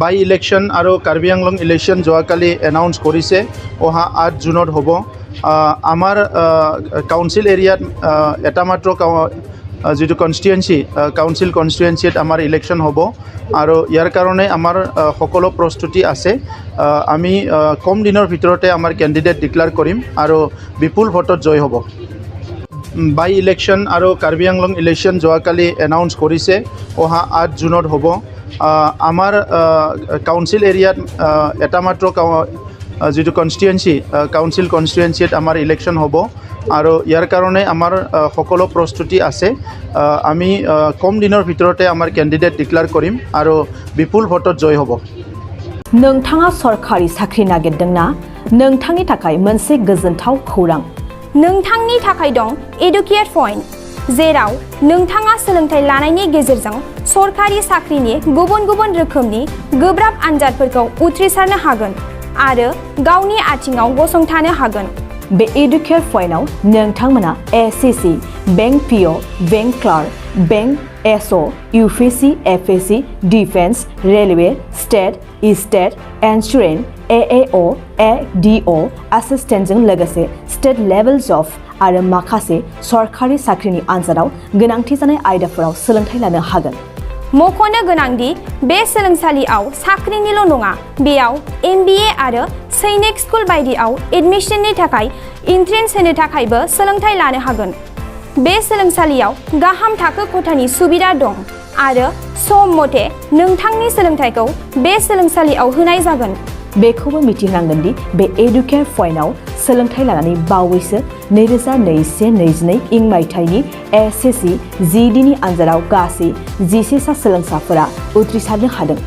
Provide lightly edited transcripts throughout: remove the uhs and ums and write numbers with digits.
By election আৰু Karbi Anglong election যোৱাকালি announce কৰিছে অহা 8 জুনত হ'ব। আমাৰ কাউন্সিল এৰিয়াত এটা মাত্ৰ যিটো কনষ্টিটুৱেঞ্চি কাউন্সিল কনষ্টিটুৱেঞ্চিত আমাৰ ইলেকশ্যন হ'ব আৰু ইয়াৰ কাৰণে আমাৰ সকলো প্ৰস্তুতি আছে। আমি কম দিনৰ ভিতৰতে আমাৰ কেণ্ডিডেট ডিক্লেয়াৰ কৰিম আৰু বিপুল ভোটত জয় হ'ব। বাই ইলেকশ্যন আৰু কাৰ্বি আংলং ইলেকশ্যন যোৱাকালি এনাউন্স কৰিছে অহা 8 জুনত হ'ব। আমাৰ কাউন্সিল এৰিয়াত এটা মাত্ৰ যিটো কনষ্টিটুৱেঞ্চি কাউন্সিল কনষ্টিটুৱেঞ্চিত আমাৰ ইলেকশ্যন হ'ব আৰু ইয়াৰ কাৰণে আমাৰ সকলো প্ৰস্তুতি আছে। আমি কম দিনৰ ভিতৰতে আমাৰ কেণ্ডিডেট ডিক্লেয়াৰ কৰিম আৰু বিপুল ভোটত জয় হ'ব। नोंथाङा सरकारि साख्रि नागिरदोंना? नोंथांनि थाखाय मोनसे गोजोनथाव खौरां। नोंथांनि थाखाय दं एडुकेट पॉइन्ट, जेराव नोंथाङा सोलोंथाइ लानायनि गेजेरजों सरकारि साख्रिनि गुबुन गुबुन रोखोमनि गोब्राब आनजादफोरखौ उथ्रिसारनो हागोन आरो गावनि आथिङाव गसंथानो हागोन। बे एडुकेट पॉइन्टआव नोंथांमोना SSC, bank PO, bank clerk, bank SO, UPSC, FSC, defence, railway, state insurance, AAO, ADO एसिस्टेन्टजों लोगोसे स्टेट लेभेल जब आरो माखासे सरकारि साख्रिनि आनजादाव गोनांथि जानाय आयदाफोराव सोलोंथाइ लानो हागोन। मख'नो गोनांदि बे सोलोंसालियाव साख्रिनिल' नङा, बेयाव एमबिए आरो सैनिक स्कुल बायदियाव एडमिशननि थाखाय एन्ट्रेन्स होनो थाखायबो सोलोंथाइ लानो हागोन। बे सोलोंसालियाव गाहाम थाखो खथानि सुबिदा दं आरो सम मथे नोंथांनि सोलोंथाइखौ बे सोलोंसालियाव होनाय जागोन। बेखौबो मिथिनांगोन दि बे एडुकेट पॉइन्टआव सोलोंथाइ लानानै बावैसो 2021-22 इं मायथाइनि एसएससी जिडिनि आनजादाव गासै 11 सा सोलोंसाफोरा उथ्रिसारनो हादों।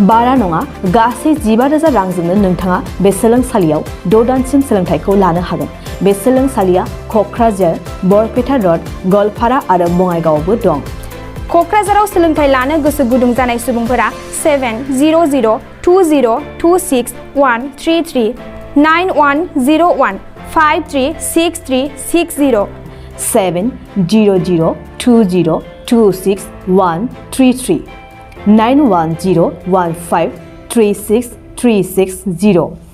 बारा नङा, गासै 15,000 रांजोंनो नोंथाङा बे सोलोंसालियाव 6 दानसिम सोलोंथाइखौ लानो हागोन। बे सोलोंसालिया क'क्राझार, बरपेटा र'ड, गलपारा आरो बङाइगावआवबो दं। क'क्राझाराव सोलोंथाइ लानो गोसो गुदुं जानाय सुबुंफोरा 70020263133 9101536360 70020263133 9101536360